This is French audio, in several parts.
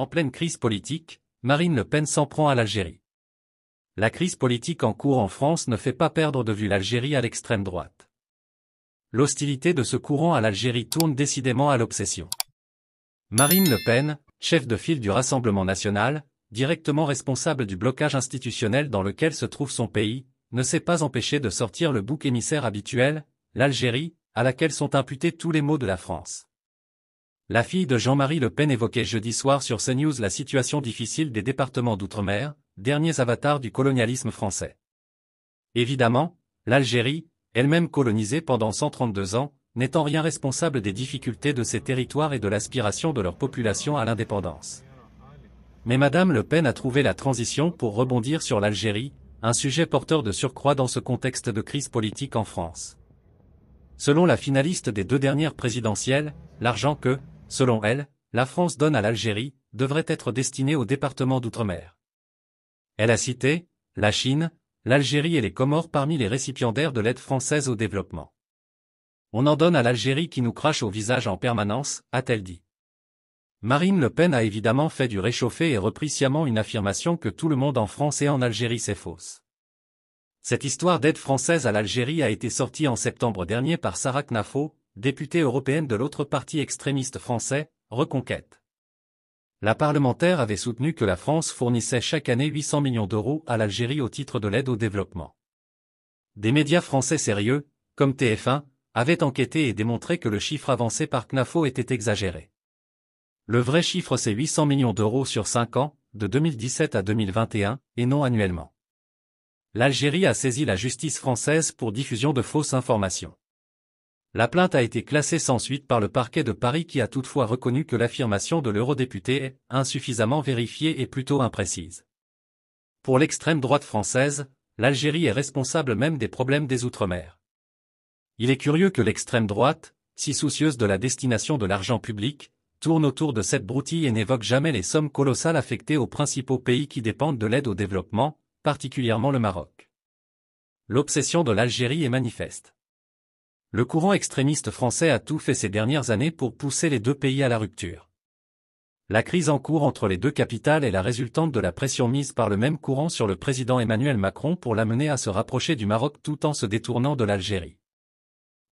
En pleine crise politique, Marine Le Pen s'en prend à l'Algérie. La crise politique en cours en France ne fait pas perdre de vue l'Algérie à l'extrême droite. L'hostilité de ce courant à l'Algérie tourne décidément à l'obsession. Marine Le Pen, chef de file du Rassemblement national, directement responsable du blocage institutionnel dans lequel se trouve son pays, ne s'est pas empêché de sortir le bouc émissaire habituel, l'Algérie, à laquelle sont imputés tous les maux de la France. La fille de Jean-Marie Le Pen évoquait jeudi soir sur CNews la situation difficile des départements d'outre-mer, derniers avatars du colonialisme français. Évidemment, l'Algérie, elle-même colonisée pendant 132 ans, n'est en rien responsable des difficultés de ces territoires et de l'aspiration de leur population à l'indépendance. Mais Madame Le Pen a trouvé la transition pour rebondir sur l'Algérie, un sujet porteur de surcroît dans ce contexte de crise politique en France. Selon la finaliste des 2 dernières présidentielles, l'argent que, selon elle, la France donne à l'Algérie, devrait être destiné aux départements d'outre-mer. Elle a cité la Chine, l'Algérie et les Comores parmi les récipiendaires de l'aide française au développement. On en donne à l'Algérie qui nous crache au visage en permanence, a-t-elle dit. Marine Le Pen a évidemment fait du réchauffé et repris sciemment une affirmation que tout le monde en France et en Algérie sait fausse. Cette histoire d'aide française à l'Algérie a été sortie en septembre dernier par Sarah Knafo, députée européenne de l'autre parti extrémiste français, Reconquête. La parlementaire avait soutenu que la France fournissait chaque année 800 millions d'euros à l'Algérie au titre de l'aide au développement. Des médias français sérieux, comme TF1, avaient enquêté et démontré que le chiffre avancé par Knafo était exagéré. Le vrai chiffre c'est 800 millions d'euros sur 5 ans, de 2017 à 2021, et non annuellement. L'Algérie a saisi la justice française pour diffusion de fausses informations. La plainte a été classée sans suite par le parquet de Paris qui a toutefois reconnu que l'affirmation de l'eurodéputé est insuffisamment vérifiée et plutôt imprécise. Pour l'extrême droite française, l'Algérie est responsable même des problèmes des Outre-mer. Il est curieux que l'extrême droite, si soucieuse de la destination de l'argent public, tourne autour de cette broutille et n'évoque jamais les sommes colossales affectées aux principaux pays qui dépendent de l'aide au développement, particulièrement le Maroc. L'obsession de l'Algérie est manifeste. Le courant extrémiste français a tout fait ces dernières années pour pousser les 2 pays à la rupture. La crise en cours entre les 2 capitales est la résultante de la pression mise par le même courant sur le président Emmanuel Macron pour l'amener à se rapprocher du Maroc tout en se détournant de l'Algérie.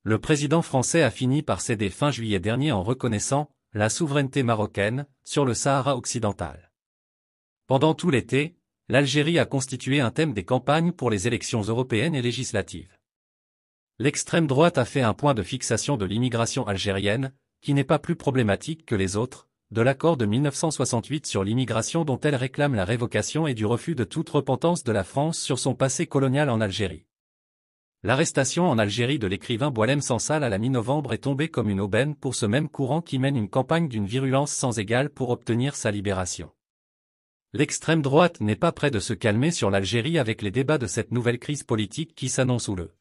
Le président français a fini par céder fin juillet dernier en reconnaissant la souveraineté marocaine sur le Sahara occidental. Pendant tout l'été, l'Algérie a constitué un thème des campagnes pour les élections européennes et législatives. L'extrême droite a fait un point de fixation de l'immigration algérienne, qui n'est pas plus problématique que les autres, de l'accord de 1968 sur l'immigration dont elle réclame la révocation et du refus de toute repentance de la France sur son passé colonial en Algérie. L'arrestation en Algérie de l'écrivain Boualem Sansal à la mi-novembre est tombée comme une aubaine pour ce même courant qui mène une campagne d'une virulence sans égale pour obtenir sa libération. L'extrême droite n'est pas près de se calmer sur l'Algérie avec les débats de cette nouvelle crise politique qui s'annonce houleux.